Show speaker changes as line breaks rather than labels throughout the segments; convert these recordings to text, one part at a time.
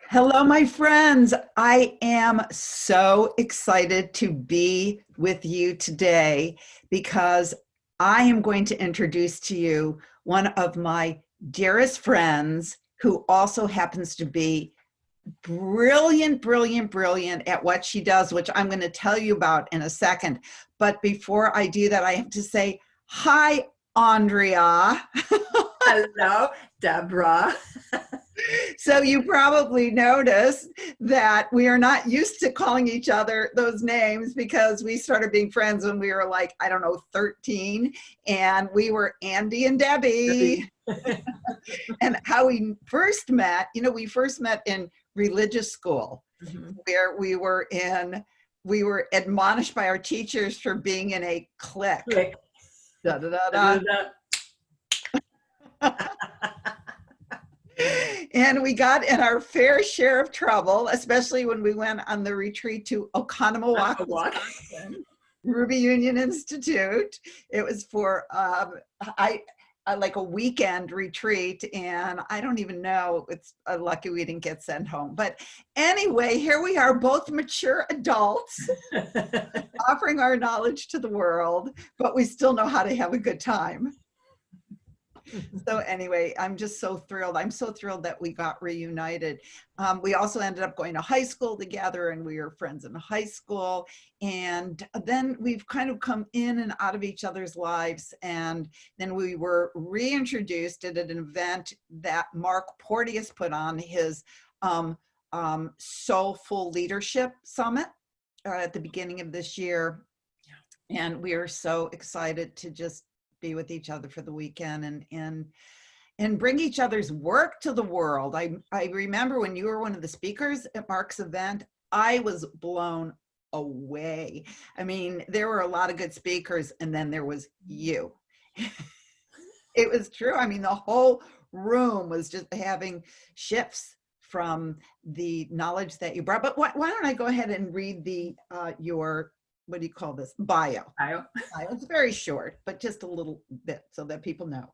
Hello, my friends. I am so excited to be with you today because I am going to introduce to you one of my dearest friends who also happens to be brilliant, brilliant, brilliant at what she does, which I'm going to tell you about in a second. But before I do that, I have to say, hi, Andrea.
Hello, Deborah.
So you probably noticed that we are not used to calling each other those names because we started being friends when we were like, I don't know, 13, and we were Andy and Debbie. And how we first met, we first met in religious school
Mhm.
where we were admonished by our teachers for being in a clique.
Click.
Da, da, da, da.
Da-da-da.
And we got in our fair share of trouble, especially when we went on the retreat to Oconomowoc,
A walk.
Wisconsin, Ruby Union Institute. It was for like a weekend retreat, and I don't even know. It's lucky we didn't get sent home. But anyway, here we are, both mature adults, offering our knowledge to the world, but we still know how to have a good time. So anyway, I'm just so thrilled. I'm so thrilled that we got reunited. We also ended up going to high school together, and we were friends in high school. And then we've kind of come in and out of each other's lives. And then we were reintroduced at an event that Mark Porteous put on, his Soulful Leadership Summit at the beginning of this year. And we are so excited to just be with each other for the weekend and bring each other's work to the world. I remember when you were one of the speakers at Mark's event, I was blown away. I mean, there were a lot of good speakers, and then there was you. It was true. I mean, the whole room was just having shifts from the knowledge that you brought. But why don't I go ahead and read your, what do you call this, bio? It's very short, but just a little bit so that people know.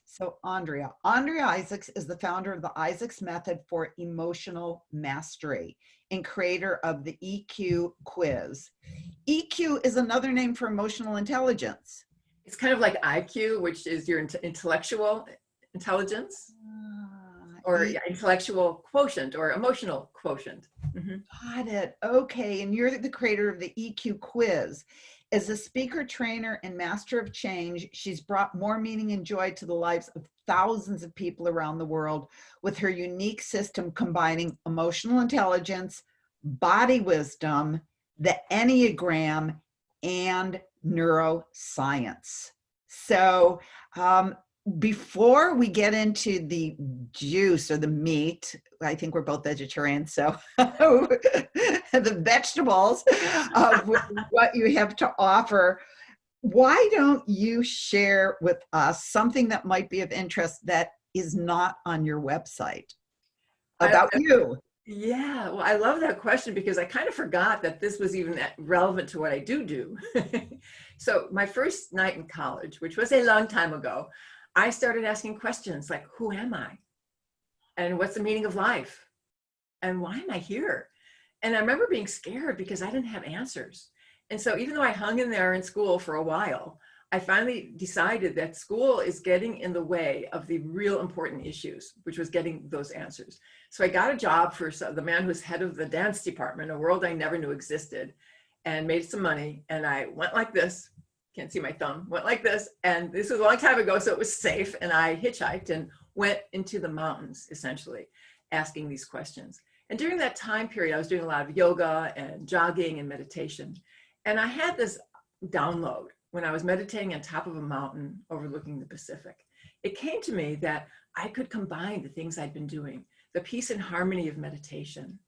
So Andrea Isaacs is the founder of the Isaacs Method for Emotional Mastery and creator of the EQ quiz. EQ is another name for emotional intelligence.
It's kind of like IQ, which is your intellectual intelligence, or intellectual quotient or emotional quotient.
Got it. Okay. And you're the creator of the EQ quiz. As a speaker, trainer, and master of change, she's brought more meaning and joy to the lives of thousands of people around the world with her unique system combining emotional intelligence, body wisdom, the Enneagram, and neuroscience. So, before we get into the juice or the meat, I think we're both vegetarians, so the vegetables of what you have to offer, why don't you share with us something that might be of interest that is not on your website about you?
Yeah, well, I love that question because I kind of forgot that this was even relevant to what I do. So my first night in college, which was a long time ago, I started asking questions like, who am I? And what's the meaning of life? And why am I here? And I remember being scared because I didn't have answers. And so even though I hung in there in school for a while, I finally decided that school is getting in the way of the real important issues, which was getting those answers. So I got a job for the man who was head of the dance department, a world I never knew existed, and made some money. And I went like this. Can't see my thumb, went like this. And this was a long time ago, so it was safe. And I hitchhiked and went into the mountains, essentially, asking these questions. And during that time period, I was doing a lot of yoga and jogging and meditation. And I had this download when I was meditating on top of a mountain overlooking the Pacific. It came to me that I could combine the things I'd been doing, the peace and harmony of meditation,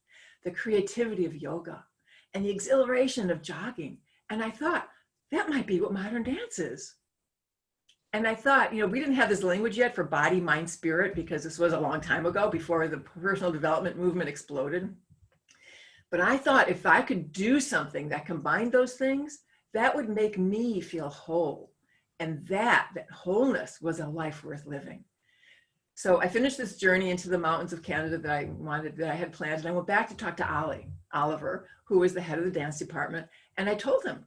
the creativity of yoga, and the exhilaration of jogging. And I thought, that might be what modern dance is. And I thought, we didn't have this language yet for body, mind, spirit, because this was a long time ago before the personal development movement exploded. But I thought if I could do something that combined those things, that would make me feel whole. And that wholeness was a life worth living. So I finished this journey into the mountains of Canada that I had planned. And I went back to talk to Oliver, who was the head of the dance department. And I told him,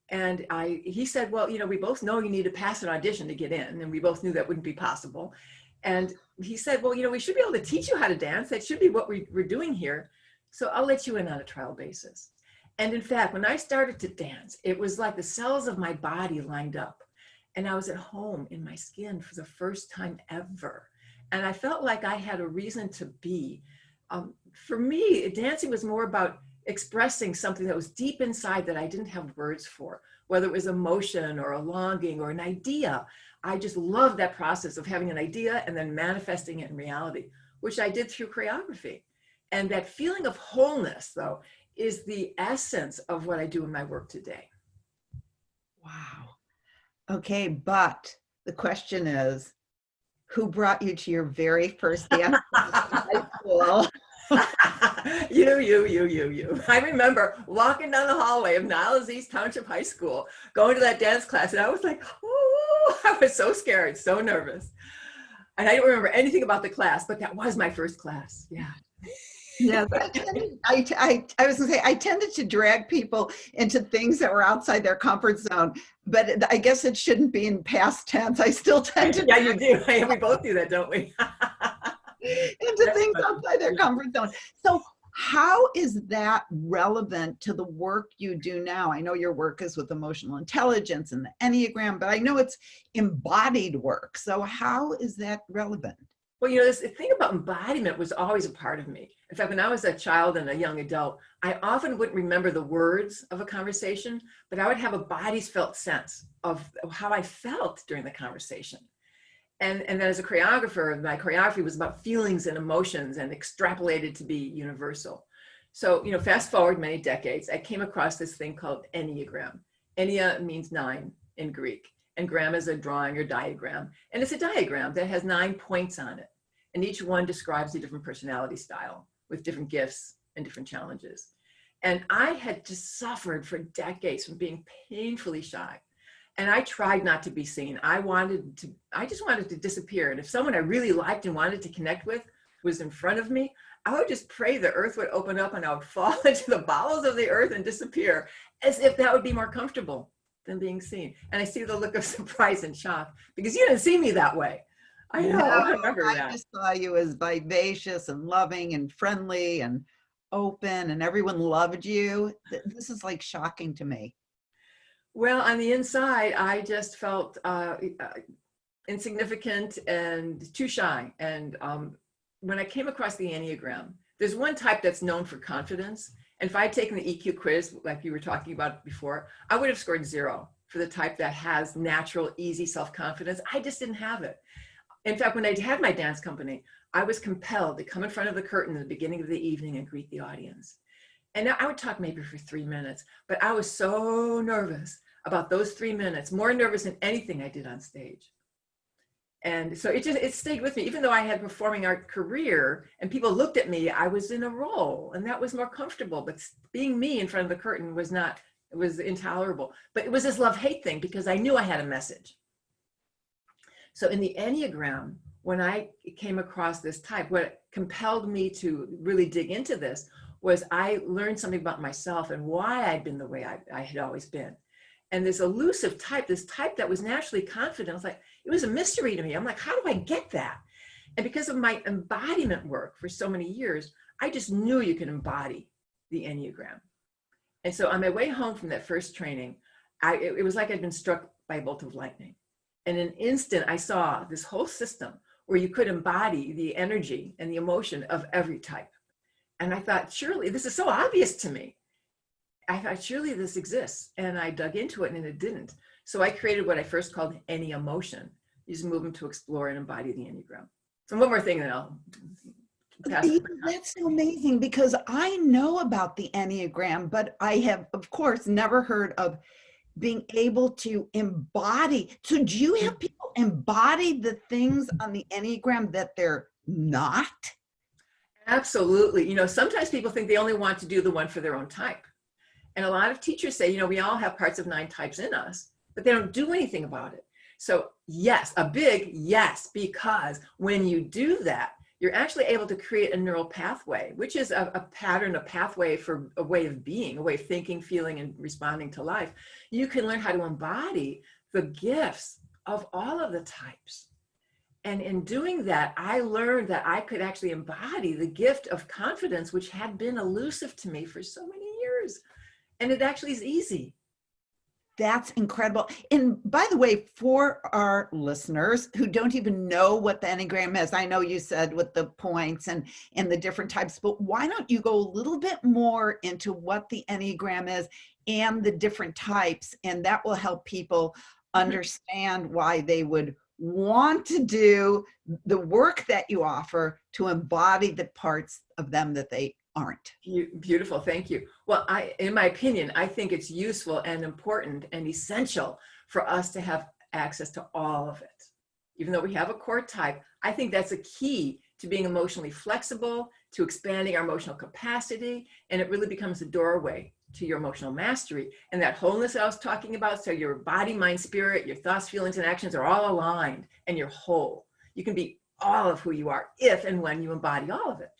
and he said, well, we both know you need to pass an audition to get in. And we both knew that wouldn't be possible. And he said, well, we should be able to teach you how to dance. That should be what we're doing here. So I'll let you in on a trial basis. And in fact, when I started to dance, it was like the cells of my body lined up. And I was at home in my skin for the first time ever. And I felt like I had a reason to be. For me, dancing was more about expressing something that was deep inside that I didn't have words for, whether it was emotion or a longing or an idea. I just loved that process of having an idea and then manifesting it in reality, which I did through choreography. And that feeling of wholeness, though, is the essence of what I do in my work today.
Wow. Okay, but the question is, who brought you to your very first dance class in high school?
You. I remember walking down the hallway of Niles East Township High School, going to that dance class, and I was like, oh, I was so scared, so nervous. And I don't remember anything about the class, but that was my first class. Yeah.
Yes, I was going to say, I tended to drag people into things that were outside their comfort zone, but I guess it shouldn't be in past tense. I still tend to.
Yeah, you do. We both do that, don't we?
Into things outside their comfort zone. So how is that relevant to the work you do now? I know your work is with emotional intelligence and the Enneagram, but I know it's embodied work. So how is that relevant?
Well, this thing about embodiment was always a part of me. In fact, when I was a child and a young adult, I often wouldn't remember the words of a conversation, but I would have a body's felt sense of how I felt during the conversation. And then as a choreographer, my choreography was about feelings and emotions and extrapolated to be universal. So, fast forward many decades, I came across this thing called Enneagram. Ennea means 9 in Greek, and gram is a drawing or diagram. And it's a diagram that has 9 points on it. And each one describes a different personality style with different gifts and different challenges. And I had just suffered for decades from being painfully shy. And I tried not to be seen. I just wanted to disappear. And if someone I really liked and wanted to connect with was in front of me, I would just pray the earth would open up and I would fall into the bowels of the earth and disappear, as if that would be more comfortable than being seen. And I see the look of surprise and shock because you didn't see me that way. I know,
No,
I remember that.
I just saw you as vivacious and loving and friendly and open, and everyone loved you. This is like shocking to me.
Well, on the inside, I just felt insignificant and too shy. And when I came across the Enneagram, there's one type that's known for confidence. And if I had taken the EQ quiz, like you were talking about before, I would have scored 0 for the type that has natural, easy self-confidence. I just didn't have it. In fact, when I had my dance company, I was compelled to come in front of the curtain at the beginning of the evening and greet the audience. And I would talk maybe for 3 minutes, but I was so nervous about those 3 minutes, more nervous than anything I did on stage. And so it stayed with me. Even though I had a performing art career and people looked at me, I was in a role and that was more comfortable. But being me in front of the curtain was not, it was intolerable. But it was this love-hate thing because I knew I had a message. So in the Enneagram, when I came across this type, what compelled me to really dig into this was I learned something about myself and why I'd been the way I had always been. And this elusive type, this type that was naturally confident, I was like, it was a mystery to me. I'm like, how do I get that? And because of my embodiment work for so many years, I just knew you could embody the Enneagram. And so on my way home from that first training, it was like I'd been struck by a bolt of lightning. In an instant, I saw this whole system where you could embody the energy and the emotion of every type. And I thought, surely, this is so obvious to me. I thought, surely this exists. And I dug into it and it didn't. So I created what I first called Enneamotion, using movement to explore and embody the Enneagram. So one more thing and I'll pass it.
That's so amazing because I know about the Enneagram, but I have, of course, never heard of being able to embody. So do you have people embody the things on the Enneagram that they're not?
Absolutely. Sometimes people think they only want to do the one for their own type. And a lot of teachers say, we all have parts of 9 types in us, but they don't do anything about it. So yes, a big yes, because when you do that, you're actually able to create a neural pathway, which is a pattern, a pathway for a way of being, a way of thinking, feeling, and responding to life. You can learn how to embody the gifts of all of the types. And in doing that, I learned that I could actually embody the gift of confidence, which had been elusive to me for so many years. And it actually is easy.
That's incredible. And by the way, for our listeners who don't even know what the Enneagram is, I know you said with the points and the different types, but why don't you go a little bit more into what the Enneagram is and the different types, and that will help people understand why they would want to do the work that you offer to embody the parts of them that they aren't.
Beautiful. Thank you. Well, in my opinion, I think it's useful and important and essential for us to have access to all of it. Even though we have a core type, I think that's a key to being emotionally flexible, to expanding our emotional capacity, and it really becomes a doorway to your emotional mastery and that wholeness I was talking about. So your body, mind, spirit, your thoughts, feelings, and actions are all aligned and you're whole. You can be all of who you are if and when you embody all of it.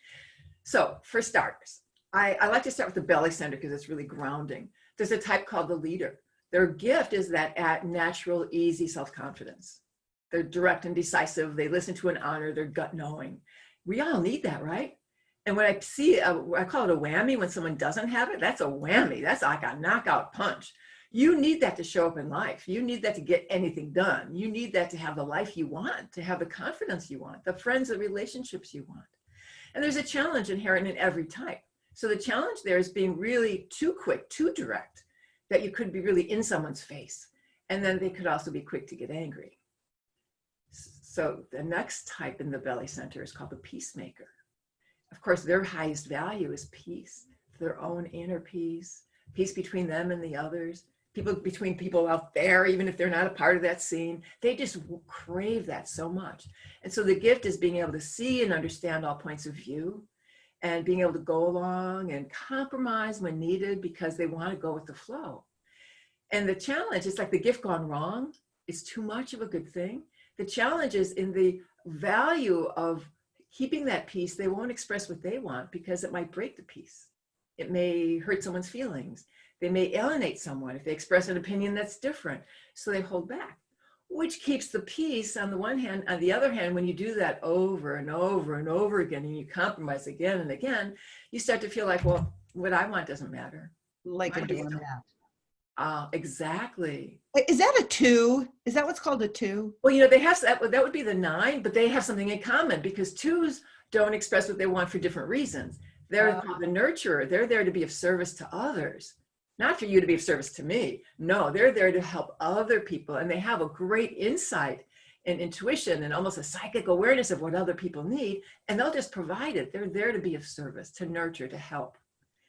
So for starters, I like to start with the belly center because it's really grounding. There's a type called the leader. Their gift is that natural, easy self-confidence. They're direct and decisive. They listen to and honor their gut knowing. We all need that, right? And when I see, I call it a whammy when someone doesn't have it, that's a whammy. That's like a knockout punch. You need that to show up in life. You need that to get anything done. You need that to have the life you want, to have the confidence you want, the friends, the relationships you want. And there's a challenge inherent in every type. So the challenge there is being really too quick, too direct, that you could be really in someone's face. And then they could also be quick to get angry. So the next type in the belly center is called the peacemaker. Of course, their highest value is peace, their own inner peace, peace between them and the others, between people out there, even if they're not a part of that scene. They just crave that so much. And so the gift is being able to see and understand all points of view and being able to go along and compromise when needed because they want to go with the flow. And the challenge is like the gift gone wrong is too much of a good thing. The challenge is in the value of keeping that peace. They won't express what they want because it might break the peace. It may hurt someone's feelings. They may alienate someone if they express an opinion that's different. So they hold back, which keeps the peace on the one hand. On the other hand, when you do that over and over and over again, and you compromise again and again, you start to feel like, well, what I want doesn't matter.
Like a doormat.
Exactly.
Is that a 2? Is that what's called a 2?
Well, they have that would be the 9, but they have something in common because 2s don't express what they want for different reasons. They're called the nurturer. They're there to be of service to others, not for you to be of service to me. No, they're there to help other people. And they have a great insight and intuition and almost a psychic awareness of what other people need. And they'll just provide it. They're there to be of service, to nurture, to help.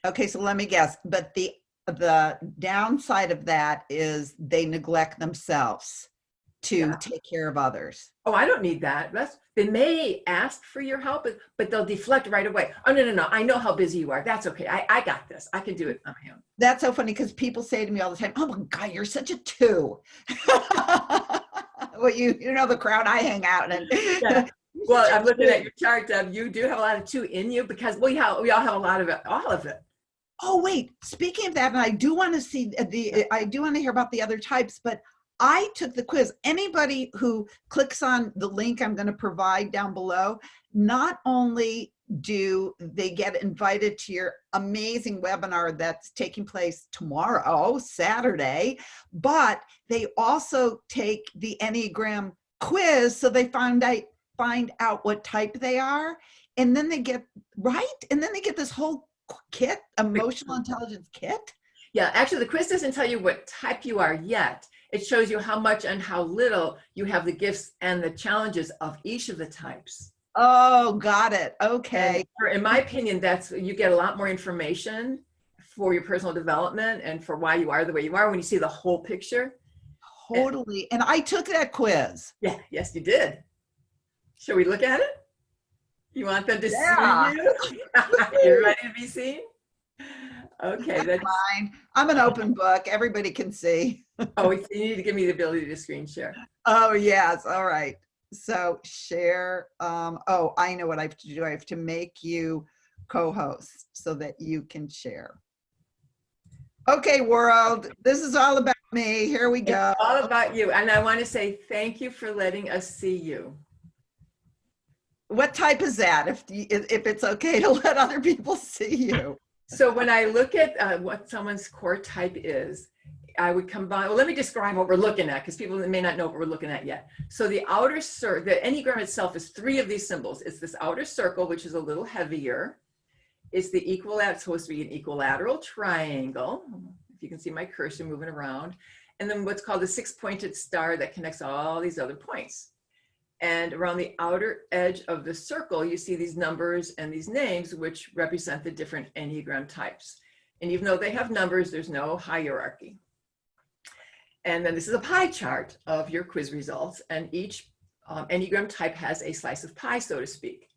Okay, so let me guess. But the downside of that is they neglect themselves to take care of others.
Oh, I don't need that. They may ask for your help, but they'll deflect right away. Oh, no. I know how busy you are. That's okay. I got this. I can do it on my own.
That's so funny because people say to me all the time, oh my God, you're such a 2. Well, you know the crowd I hang out in.
Yeah. Well, I'm looking at your chart, Deb. You do have a lot of 2 in you because we all have a lot of it, all of it.
Oh, wait, speaking of that, and I do want to hear about the other types, but I took the quiz. Anybody who clicks on the link I'm going to provide down below, not only do they get invited to your amazing webinar that's taking place tomorrow, Saturday, but they also take the Enneagram quiz so they find out what type they are. And then they get, this whole kit, emotional intelligence kit.
Yeah, actually the quiz doesn't tell you what type you are yet. It shows you how much and how little you have the gifts and the challenges of each of the types.
Oh, got it. Okay.
And in my opinion, you get a lot more information for your personal development and for why you are the way you are when you see the whole picture.
Totally. And I took that quiz.
Yeah, yes, you did. Shall we look at it? You want them to see you? You're ready to be seen? Okay, that's
fine. I'm an open book. Everybody can see.
Oh, you need to give me the ability to screen share.
Oh, yes. All right. So share. Oh, I know what I have to do. I have to make you co-host so that you can share. Okay, world. This is all about me. Here we
It's
go.
all about you. And I want to say thank you for letting us see you.
What type is that? If it's okay to let other people see you.
So when I look at what someone's core type is, I would combine, well, let me describe what we're looking at because people may not know what we're looking at yet. So the outer circle, the Enneagram itself is 3 of these symbols. It's this outer circle, which is a little heavier. It's the it's supposed to be an equilateral triangle. If you can see my cursor moving around. And then what's called the 6-pointed star that connects all these other points. And around the outer edge of the circle, you see these numbers and these names, which represent the different Enneagram types. And even though they have numbers, there's no hierarchy. And then this is a pie chart of your quiz results. And each Enneagram type has a slice of pie, so to speak.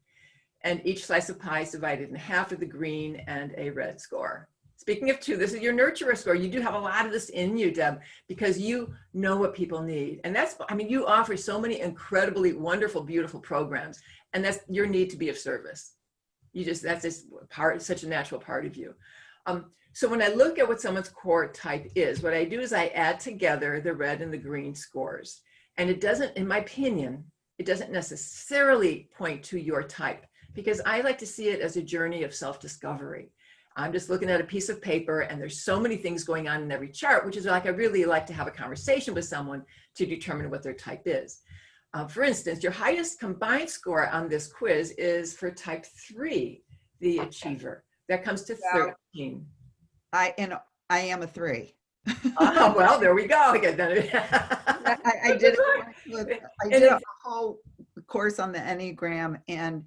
And each slice of pie is divided in half of the green and a red score. Speaking of 2, this is your nurturer score. You do have a lot of this in you, Deb, because you know what people need. And that's, I mean, you offer so many incredibly wonderful, beautiful programs. And that's your need to be of service. That's just such a natural part of you. So when I look at what someone's core type is, what I do is I add together the red and the green scores. And it doesn't, in my opinion, it doesn't necessarily point to your type, because I like to see it as a journey of self-discovery. I'm just looking at a piece of paper and there's so many things going on in every chart, which is like, I really like to have a conversation with someone to determine what their type is. For instance, your highest combined score on this quiz is for type 3, the achiever. That comes to 13.
I am a 3.
Well, there we go.
I did a whole course on the Enneagram, and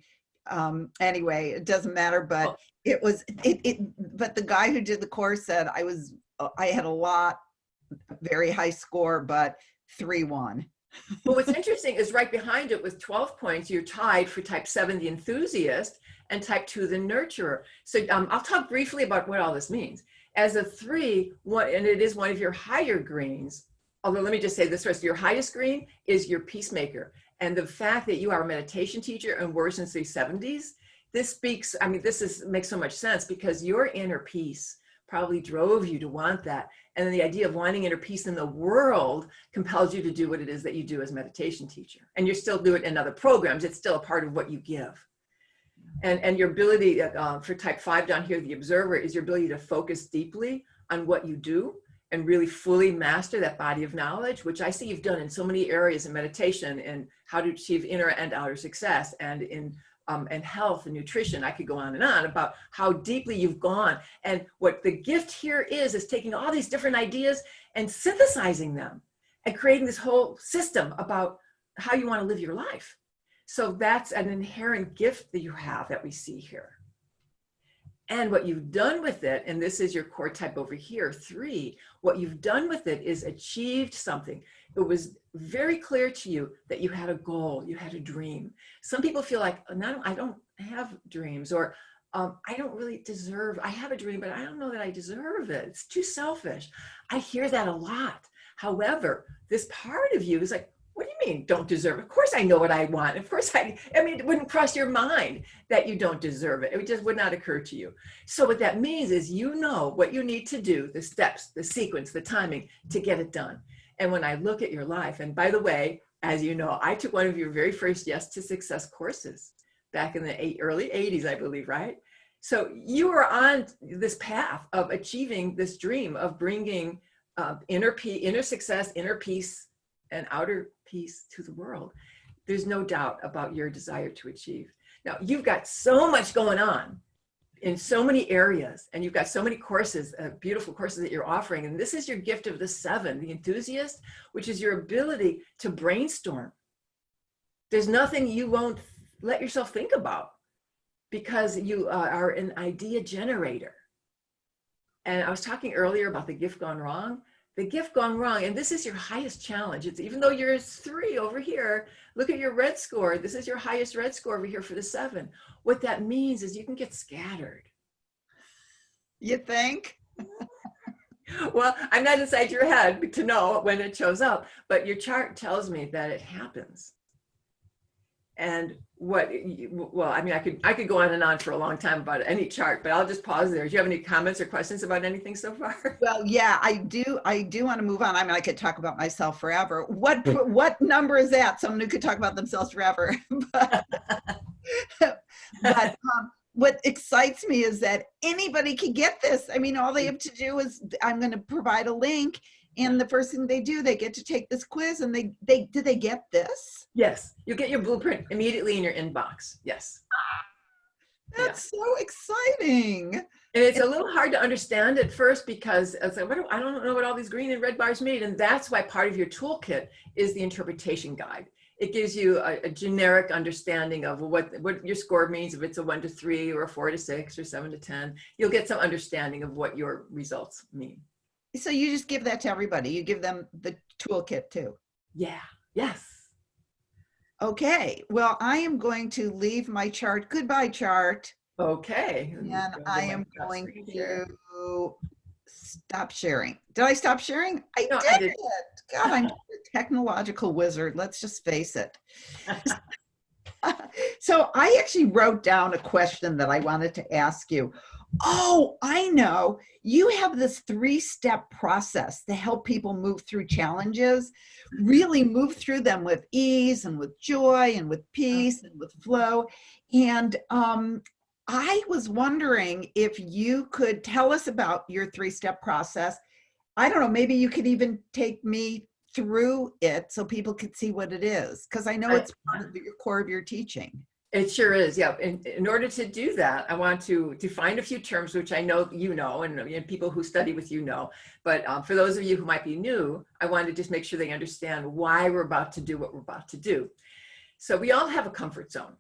anyway, it doesn't matter, but but the guy who did the course said I had a very high score, but 3-1.
Well, what's interesting is right behind it with 12 points, you're tied for type 7, the enthusiast, and type 2, the nurturer. So I'll talk briefly about what all this means. As a 3, and it is one of your higher greens, although let me just say this first, your highest green is your peacemaker. And the fact that you are a meditation teacher and were since the 70s, this speaks, I mean, makes so much sense because your inner peace probably drove you to want that. And then the idea of wanting inner peace in the world compels you to do what it is that you do as a meditation teacher. And you still do it in other programs. It's still a part of what you give. And your ability for type 5 down here, the observer, is your ability to focus deeply on what you do and really fully master that body of knowledge, which I see you've done in so many areas in meditation and how to achieve inner and outer success, and in health and nutrition. I could go on and on about how deeply you've gone. And what the gift here is taking all these different ideas and synthesizing them and creating this whole system about how you want to live your life. So that's an inherent gift that you have that we see here. And what you've done with it, and this is your core type over here, 3, what you've done with it is achieved something. It was very clear to you that you had a goal, you had a dream. Some people feel like, no, I don't have dreams, or I don't really deserve, I have a dream, but I don't know that I deserve it. It's too selfish. I hear that a lot. However, this part of you is like, what do you mean don't deserve it? Of course I know what I want. Of course I mean, it wouldn't cross your mind that you don't deserve it. It just would not occur to you. So what that means is you know what you need to do, the steps, the sequence, the timing to get it done. And when I look at your life, and by the way, as you know, I took one of your very first Yes to Success courses back in the early 80s, I believe, right? So you are on this path of achieving this dream of bringing inner success, inner peace, and outer peace to the world. There's no doubt about your desire to achieve. Now, you've got so much going on in so many areas, and you've got so many courses, beautiful courses that you're offering. And this is your gift of the 7, the enthusiast, which is your ability to brainstorm. There's nothing you won't let yourself think about because you are an idea generator. And I was talking earlier about the gift gone wrong. The gift gone wrong, and this is your highest challenge. It's even though you're 3 over here, look at your red score. This is your highest red score over here for the 7. What that means is you can get scattered.
You think?
Well, I'm not inside your head to know when it shows up, but your chart tells me that it happens. And well, I mean, I could go on and on for a long time about any chart, but I'll just pause there. Do you have any comments or questions about anything so far?
Well, yeah, I do. I do want to move on. I mean, I could talk about myself forever. What number is that? Someone who could talk about themselves forever. But what excites me is that anybody can get this. I mean, all they have to do is I'm going to provide a link, and the first thing they do, they get to take this quiz, and they did they get this?
Yes, you'll get your blueprint immediately in your inbox. Yes.
That's so exciting.
And it's a little hard to understand at first because it's like, I don't know what all these green and red bars mean. And that's why part of your toolkit is the interpretation guide. It gives you a generic understanding of what your score means. If it's a 1 to 3 or a 4 to 6 or 7 to 10, you'll get some understanding of what your results mean.
So you just give that to everybody. You give them the toolkit too.
Yeah. Yes.
Okay. Well, I am going to leave my chart. Goodbye, chart.
Okay.
And I am going to stop sharing. Did I stop sharing? I did it. God, I'm a technological wizard. Let's just face it. So I actually wrote down a question that I wanted to ask you. Oh, I know. You have this 3-step process to help people move through challenges, really move through them with ease and with joy and with peace and with flow. And I was wondering if you could tell us about your 3-step process. I don't know, maybe you could even take me through it so people could see what it is, because I know it's part of the core of your teaching.
It sure is, yeah. In order to do that, I want to define a few terms, which I know you know, and people who study with you know. But for those of you who might be new, I want to just make sure they understand why we're about to do what we're about to do. So we all have a comfort zone.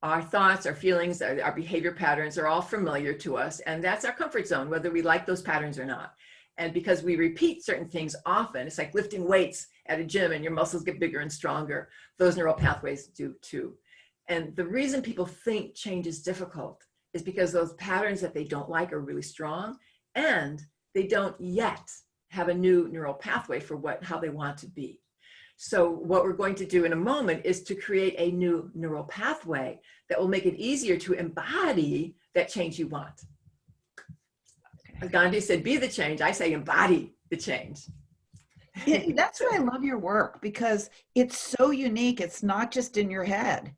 Our thoughts, our feelings, our behavior patterns are all familiar to us, and that's our comfort zone, whether we like those patterns or not. And because we repeat certain things often, it's like lifting weights at a gym and your muscles get bigger and stronger. Those neural pathways do too. And the reason people think change is difficult is because those patterns that they don't like are really strong, and they don't yet have a new neural pathway for how they want to be. So what we're going to do in a moment is to create a new neural pathway that will make it easier to embody that change you want. As Gandhi said, be the change. I say embody the change.
That's why I love your work, because it's so unique. It's not just in your head.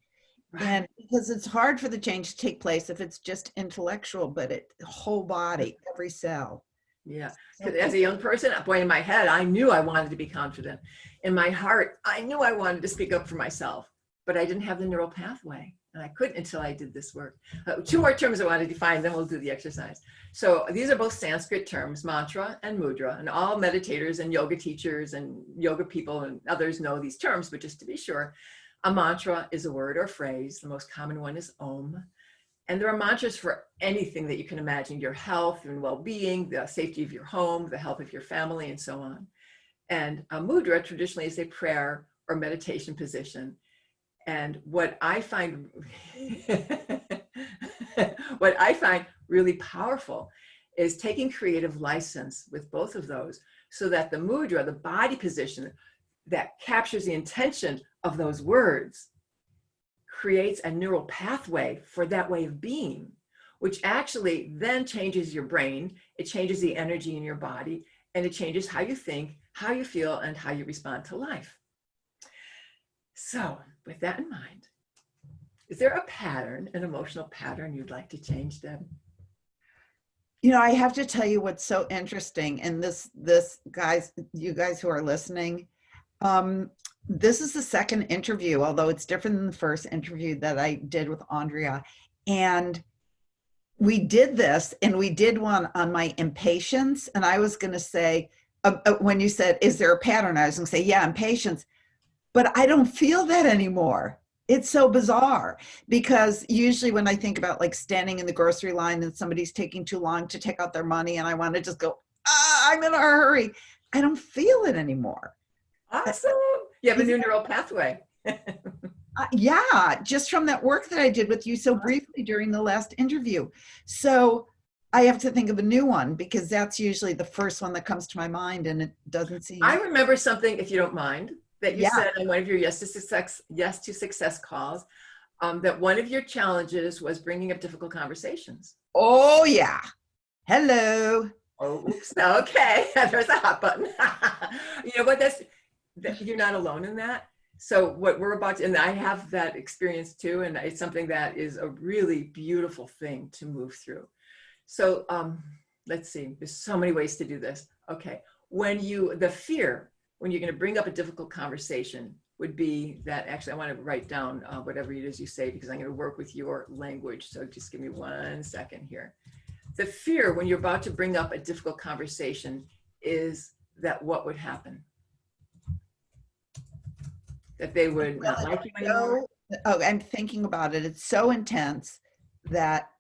And because it's hard for the change to take place if it's just intellectual, but the whole body, every cell.
Yeah. As a young person, boy, in my head, I knew I wanted to be confident. In my heart, I knew I wanted to speak up for myself, but I didn't have the neural pathway. And I couldn't until I did this work. 2 more terms I want to define, then we'll do the exercise. So these are both Sanskrit terms, mantra and mudra, and all meditators and yoga teachers and yoga people and others know these terms, but just to be sure, a mantra is a word or phrase. The most common one is Om. And there are mantras for anything that you can imagine, your health and well-being, the safety of your home, the health of your family, and so on. And a mudra traditionally is a prayer or meditation position. And what I find really powerful is taking creative license with both of those, so that the mudra, the body position that captures the intention of those words, creates a neural pathway for that way of being, which actually then changes your brain, it changes the energy in your body, and it changes how you think, how you feel, and how you respond to life. So with that in mind, is there a pattern, an emotional pattern you'd like to change, Deb?
You know, I have to tell you what's so interesting, and this guys, you guys who are listening, this is the second interview, although it's different than the first interview that I did with Andrea. And we did this, and we did one on my impatience. And I was going to say, when you said, is there a pattern? I was going to say, yeah, impatience. But I don't feel that anymore. It's so bizarre, because usually when I think about like standing in the grocery line and somebody's taking too long to take out their money and I want to just go, I'm in a hurry, I don't feel it anymore.
Awesome. You have a new neural pathway.
Yeah, just from that work that I did with you so briefly during the last interview. So I have to think of a new one because that's usually the first one that comes to my mind, and it doesn't seem.
I remember something, if you don't mind, that you
Yeah.
said on one of your Yes to Success calls, that one of your challenges was bringing up difficult conversations.
Oh yeah. Hello.
Oh, oops. Okay. There's a hot button. You know what? You're not alone in that. So what we're about to, and I have that experience too, and it's something that is a really beautiful thing to move through. So let's see, there's so many ways to do this. Okay. The fear, when you're going to bring up a difficult conversation would be that, actually, I want to write down whatever it is you say, because I'm going to work with your language. So just give me 1 second here. The fear when you're about to bring up a difficult conversation is that what would happen? That they would not like you anymore?
Oh, I'm thinking about it. It's so intense that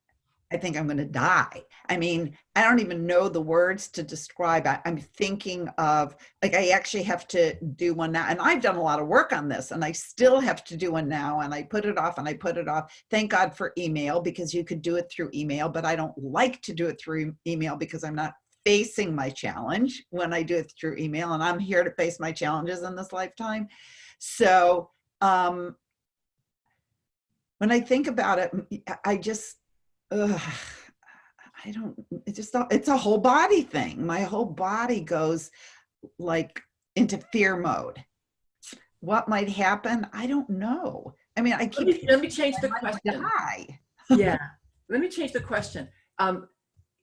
I think I'm going to die. I mean, I don't even know the words to describe. I'm thinking of, like, I actually have to do one now. And I've done a lot of work on this, and I still have to do one now. And I put it off and I put it off. Thank God for email, because you could do it through email, but I don't like to do it through email because I'm not facing my challenge when I do it through email. And I'm here to face my challenges in this lifetime. So when I think about it, I just, I don't, it's a whole body thing. My whole body goes like into fear mode. What might happen? I don't know. I mean, I keep.
Let me change the question.
Die.
Yeah. Let me change the question.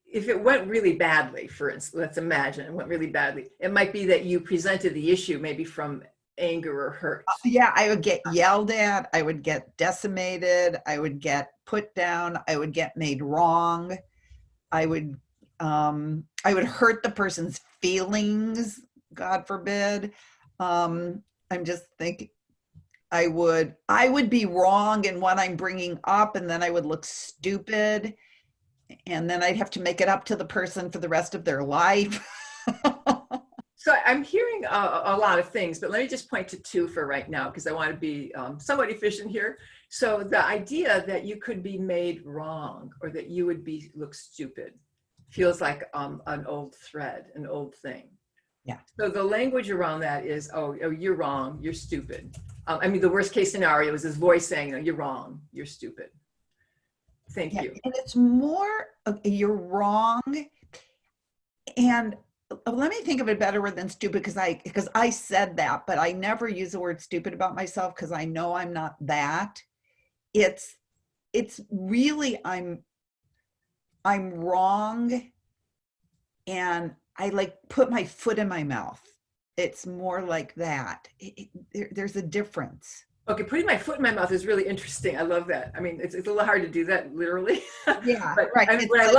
If it went really badly, for instance, let's imagine it went really badly. It might be that you presented the issue maybe from anger or hurt.
Yeah, I would get yelled at. I would get decimated. I would get put down. I would get made wrong. I would hurt the person's feelings, God forbid. I'm just thinking I would be wrong in what I'm bringing up, and then I would look stupid, and then I'd have to make it up to the person for the rest of their life.
So I'm hearing a lot of things, but let me just point to two for right now, because I want to be somewhat efficient here. So the idea that you could be made wrong, or that you would look stupid, feels like an old thread, an old thing.
Yeah.
So the language around that is, oh, you're wrong, you're stupid. I mean, the worst case scenario is this voice saying, oh, you're wrong, you're stupid. Thank you.
And it's more, you're wrong. And let me think of a better word than stupid, because I said that, but I never use the word stupid about myself because I know I'm not that. It's really, I'm wrong, and I like put my foot in my mouth. It's more like that. There's a difference.
Okay, putting my foot in my mouth is really interesting. I love that. I mean, it's a little hard to do that literally.
Yeah,
but,
right.
I mean, what I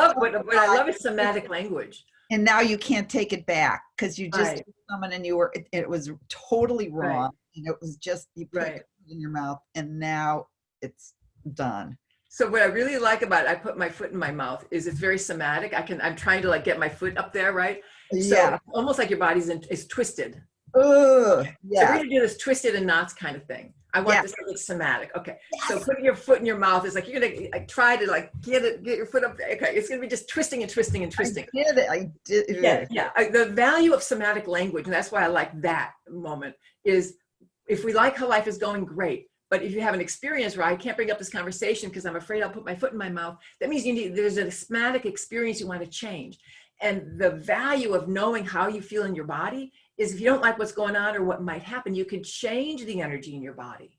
love is somatic language.
And now you can't take it back because you just
Right.
someone and it was totally wrong.
Right.
And it was just, you put
Right.
it in your mouth, and now it's done.
So what I really like about it, I put my foot in my mouth, is it's very somatic. I'm trying to like get my foot up there, right?
Yeah.
So almost like your body's is twisted.
Ugh,
So
yeah.
we're gonna do this twisted and knots kind of thing. I want this to look somatic. Okay.
Yes.
So putting your foot in your mouth is like, you're gonna like, try to like get your foot up there. Okay. It's gonna be just twisting and twisting and twisting.
I did.
Yeah. Yeah. The value of somatic language, and that's why I like that moment, is if we like how life is going, great. But if you have an experience where I can't bring up this conversation because I'm afraid I'll put my foot in my mouth, that means there's a somatic experience you want to change. And the value of knowing how you feel in your body is, if you don't like what's going on or what might happen, you can change the energy in your body.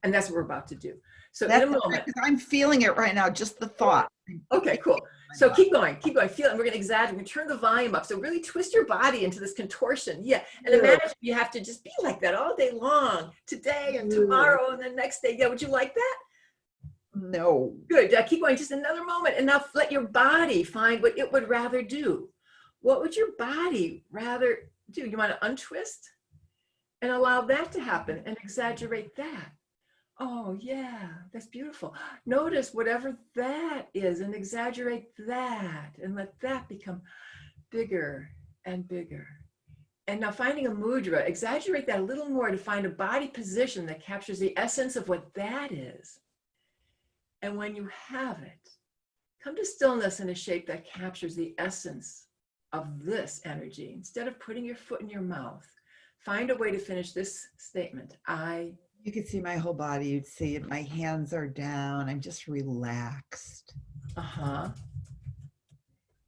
And that's what we're about to do. So in a moment.
I'm feeling it right now, just the thought.
Okay, cool. So keep going, feel it. We're going to exaggerate, we're going to turn the volume up. So really twist your body into this contortion. Yeah. And imagine you have to just be like that all day long, today and tomorrow and the next day. Yeah. Would you like that?
No.
Good. Keep going, just another moment. And now let your body find what it would rather do. What would your body rather do? You want to untwist and allow that to happen and exaggerate that. Oh yeah, that's beautiful. Notice whatever that is and exaggerate that and let that become bigger and bigger. And now finding a mudra, exaggerate that a little more to find a body position that captures the essence of what that is. And when you have it, Come to stillness in a shape that captures the essence of this energy. Instead of putting your foot in your mouth, find a way to finish this statement.
You could see my whole body. You'd see it. My hands are down. I'm just relaxed.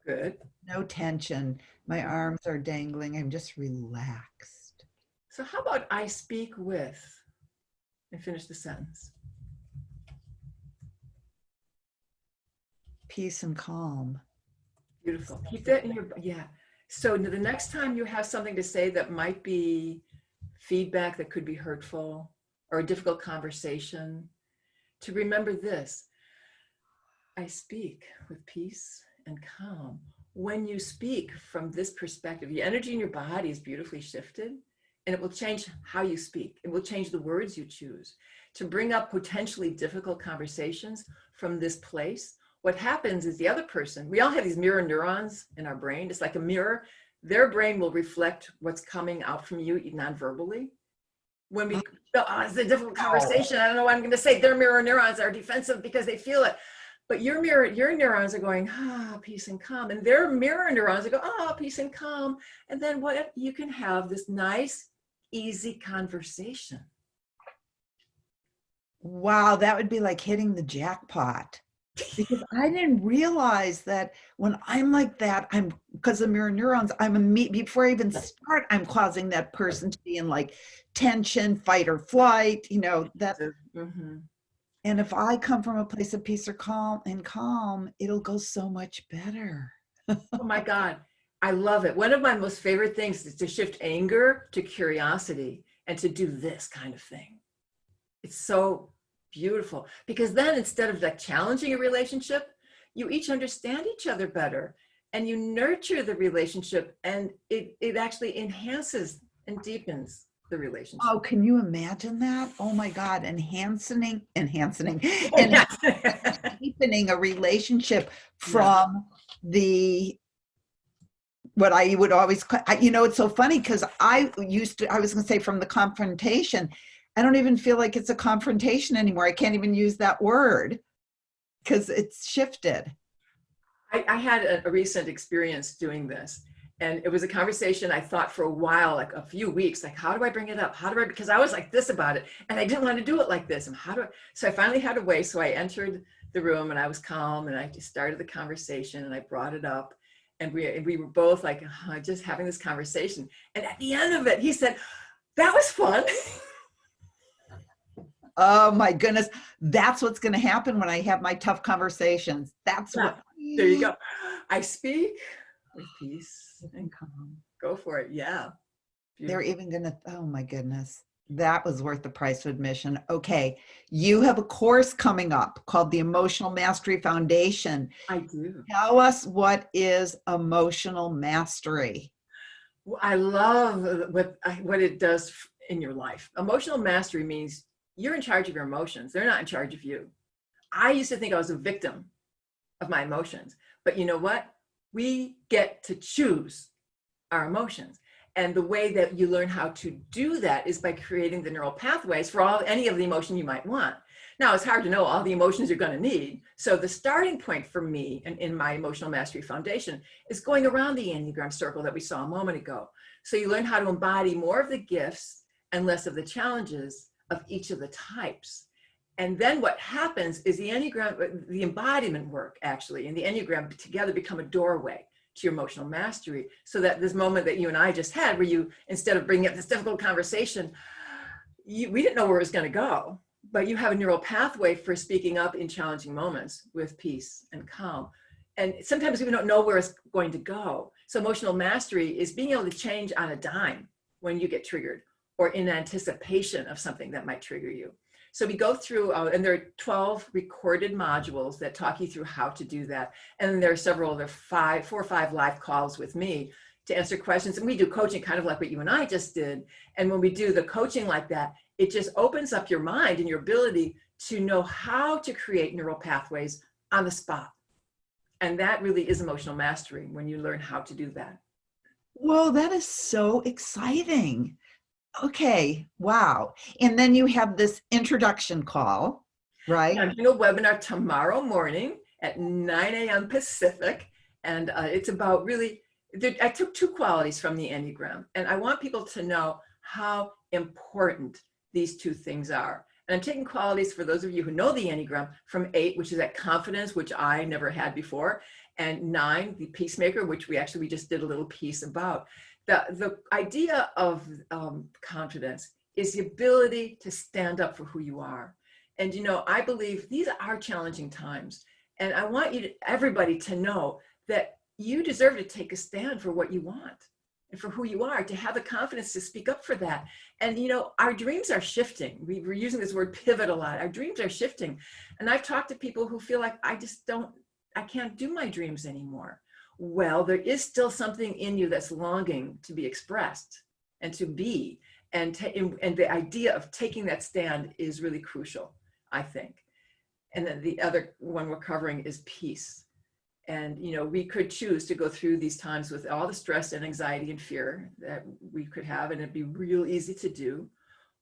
Good.
No tension. My arms are dangling. I'm just relaxed.
So how about I speak with, and finish the sentence.
Peace and calm.
Beautiful. Keep that in your, yeah. So the next time you have something to say that might be feedback that could be hurtful or a difficult conversation, to remember this: I speak with peace and calm. When you speak from this perspective, the energy in your body is beautifully shifted, and it will change how you speak. It will change the words you choose to bring up potentially difficult conversations from this place. What happens is the other person, we all have these mirror neurons in our brain. It's like a mirror. Their brain will reflect what's coming out from you non-verbally. When we feel, oh, it's a difficult conversation, I don't know what I'm going to say, their mirror neurons are defensive because they feel it. But your neurons are going, peace and calm. And their mirror neurons are going, peace and calm. And then what you can have this nice, easy conversation.
Wow, that would be like hitting the jackpot. Because I didn't realize that when I'm like that, because of mirror neurons, before I even start, I'm causing that person to be in like tension, fight or flight, that.
Mm-hmm.
And if I come from a place of peace or calm, it'll go so much better.
Oh my God, I love it. One of my most favorite things is to shift anger to curiosity and to do this kind of thing. It's so beautiful, because then instead of like challenging a relationship, you each understand each other better and you nurture the relationship, and it actually enhances and deepens the relationship.
Oh, can you imagine that? Oh my God, enhancing and deepening a relationship from what I would always, it's so funny because I was going to say from the confrontation. I don't even feel like it's a confrontation anymore. I can't even use that word because it's shifted.
I had a recent experience doing this, and it was a conversation I thought for a while, like a few weeks, like, how do I bring it up? Because I was like this about it and I didn't want to do it like this. And so I finally had a way. So I entered the room and I was calm and I just started the conversation and I brought it up, and we were both like, just having this conversation. And at the end of it, he said, that was fun.
Oh my goodness. That's what's going to happen when I have my tough conversations. What.
There you go. I speak with peace and calm. Go for it. Yeah. Beautiful.
They're even going to, oh my goodness. That was worth the price of admission. Okay. You have a course coming up called the Emotional Mastery Foundation.
I do.
Tell us, what is emotional mastery?
I love what it does in your life. Emotional mastery means you're in charge of your emotions. They're not in charge of you. I used to think I was a victim of my emotions, but you know what? We get to choose our emotions. And the way that you learn how to do that is by creating the neural pathways for any of the emotion you might want. Now, it's hard to know all the emotions you're going to need. So the starting point for me in my Emotional Mastery Foundation is going around the Enneagram circle that we saw a moment ago. So you learn how to embody more of the gifts and less of the challenges of each of the types. And then what happens is the embodiment work actually, and the Enneagram together become a doorway to your emotional mastery. So that this moment that you and I just had, where you, instead of bringing up this difficult conversation, we didn't know where it was going to go, but you have a neural pathway for speaking up in challenging moments with peace and calm. And sometimes we don't know where it's going to go. So emotional mastery is being able to change on a dime when you get triggered, or in anticipation of something that might trigger you. So we go through, and there are 12 recorded modules that talk you through how to do that. And there are 4 or 5 live calls with me to answer questions. And we do coaching kind of like what you and I just did. And when we do the coaching like that, it just opens up your mind and your ability to know how to create neural pathways on the spot. And that really is emotional mastery, when you learn how to do that.
Well, that is so exciting. Okay. Wow. And then you have this introduction call, right?
I'm doing a webinar tomorrow morning at 9 a.m. Pacific. And it's about really, I took 2 qualities from the Enneagram, and I want people to know how important these 2 things are. And I'm taking qualities, for those of you who know the Enneagram, from 8, which is that confidence, which I never had before, and 9, the Peacemaker, which we just did a little piece about. The idea of confidence is the ability to stand up for who you are. And, I believe these are challenging times. And I want everybody to know that you deserve to take a stand for what you want and for who you are, to have the confidence to speak up for that. And, our dreams are shifting. We're using this word pivot a lot. Our dreams are shifting. And I've talked to people who feel like, I can't do my dreams anymore. Well, there is still something in you that's longing to be expressed and to be. And the idea of taking that stand is really crucial, I think. And then the other one we're covering is peace. And, we could choose to go through these times with all the stress and anxiety and fear that we could have, and it'd be real easy to do.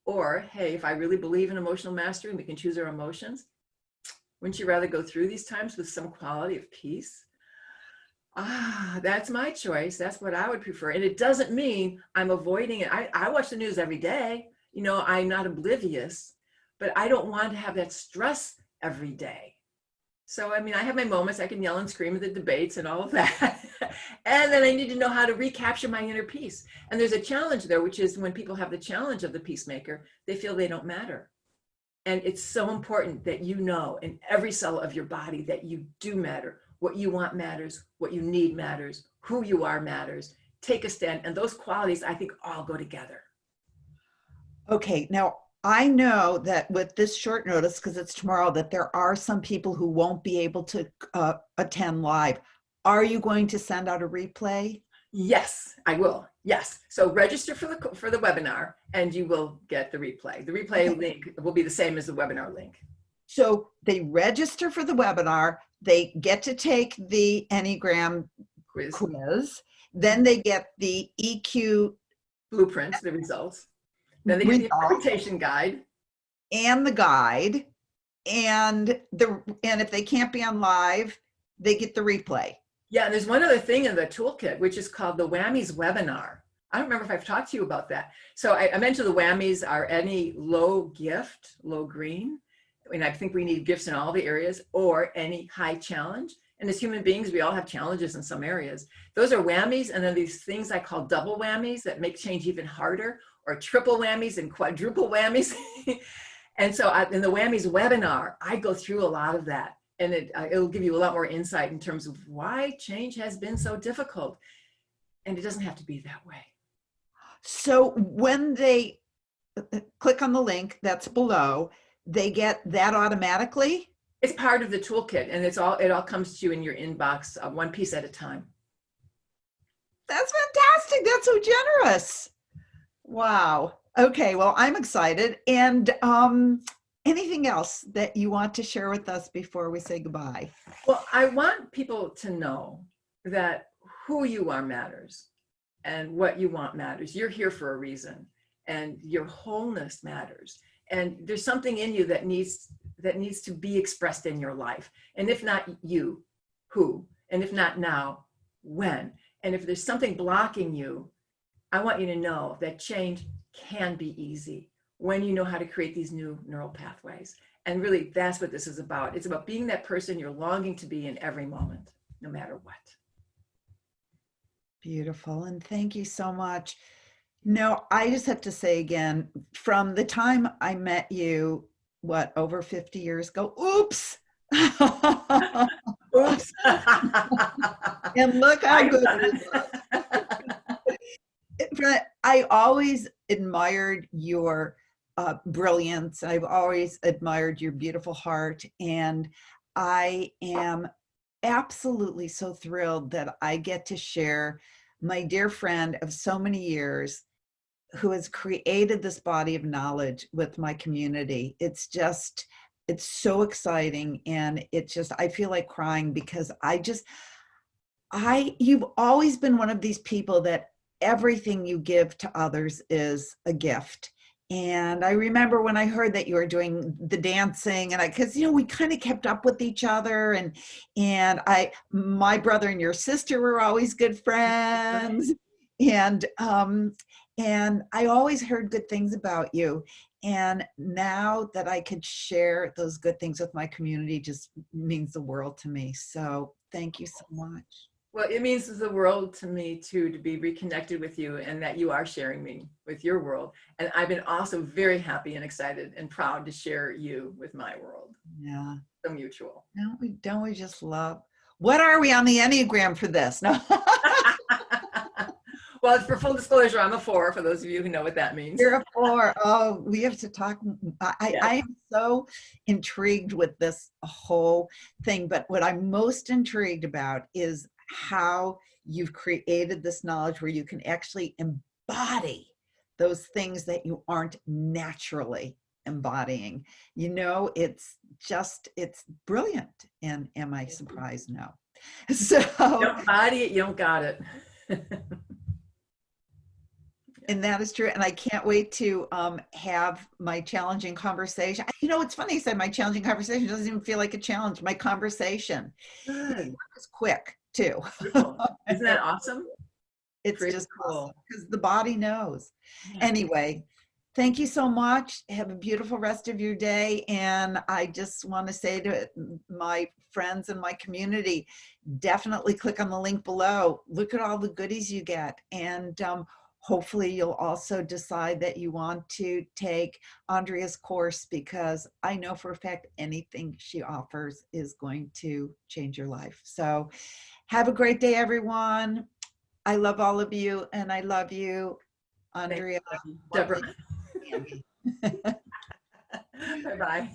Or, hey, if I really believe in emotional mastery and we can choose our emotions, wouldn't you rather go through these times with some quality of peace? That's my choice. That's what I would prefer. And it doesn't mean I'm avoiding it. I watch the news every day. I'm not oblivious, but I don't want to have that stress every day. So, I have my moments. I can yell and scream at the debates and all of that. And then I need to know how to recapture my inner peace. And there's a challenge there, which is when people have the challenge of the peacemaker, they feel they don't matter. And it's so important that in every cell of your body that you do matter. What you want matters, what you need matters, who you are matters. Take a stand. And those qualities, I think, all go together.
Okay, now I know that with this short notice, because it's tomorrow, that there are some people who won't be able to attend live. Are you going to send out a replay?
Yes, I will. Yes. So register for the webinar and you will get the replay. The replay link will be the same as the webinar link.
So they register for the webinar, they get to take the Enneagram quiz, then they get the EQ
blueprints, the results. Then they get the interpretation guide.
And the guide. And if they can't be on live, they get the replay.
Yeah, and there's one other thing in the toolkit, which is called the Whammies webinar. I don't remember if I've talked to you about that. So I mentioned the whammies are any low gift, low green. And I think we need gifts in all the areas, or any high challenge. And as human beings, we all have challenges in some areas. Those are whammies. And then these things I call double whammies that make change even harder, or triple whammies and quadruple whammies. And so in the Whammies webinar, I go through a lot of that. And it'll give you a lot more insight in terms of why change has been so difficult. And it doesn't have to be that way.
So when they click on the link that's below, they get that automatically?
It's part of the toolkit, and it all comes to you in your inbox, one piece at a time.
That's fantastic. That's so generous. Wow. Okay, well, I'm excited. And anything else that you want to share with us before we say goodbye?
Well, I want people to know that who you are matters and what you want matters. You're here for a reason, and your wholeness matters. And there's something in you that needs to be expressed in your life. And if not you, who? And if not now, when? And if there's something blocking you, I want you to know that change can be easy when you know how to create these new neural pathways. And really, that's what this is about. It's about being that person you're longing to be in every moment, no matter what.
Beautiful. And thank you so much. No, I just have to say again, from the time I met you, over 50 years ago, oops.
Oops.
And look how good it is. I always admired your brilliance. I've always admired your beautiful heart. And I am absolutely so thrilled that I get to share my dear friend of so many years who has created this body of knowledge with my community. It's so exciting. And I feel like crying because you've always been one of these people that everything you give to others is a gift. And I remember when I heard that you were doing the dancing, and because we kind of kept up with each other, my brother and your sister were always good friends, and I always heard good things about you. And now that I could share those good things with my community just means the world to me. So thank you so much.
Well, it means the world to me too, to be reconnected with you and that you are sharing me with your world. And I've been also very happy and excited and proud to share you with my world.
Yeah.
So mutual.
Don't we just love? What are we on the Enneagram for this? No.
Well, for full disclosure, I'm a 4, for those of you who know what that means.
You're a 4. Oh, we have to talk.
Yes.
I am so intrigued with this whole thing, but what I'm most intrigued about is how you've created this knowledge where you can actually embody those things that you aren't naturally embodying. It's brilliant. And am I surprised? No. So
You don't body it, you don't got it.
And that is true. And I can't wait to have my challenging conversation. It's funny you said my challenging conversation. It doesn't even feel like a challenge. My conversation is quick too.
Isn't that awesome?
It's pretty just cool because the body knows. Yeah. Anyway, thank you so much. Have a beautiful rest of your day. And I just want to say to my friends and my community, definitely click on the link below. Look at all the goodies you get. And hopefully you'll also decide that you want to take Andrea's course, because I know for a fact anything she offers is going to change your life. So have a great day, everyone. I love all of you, and I love you, Andrea.
Debra. Bye-bye.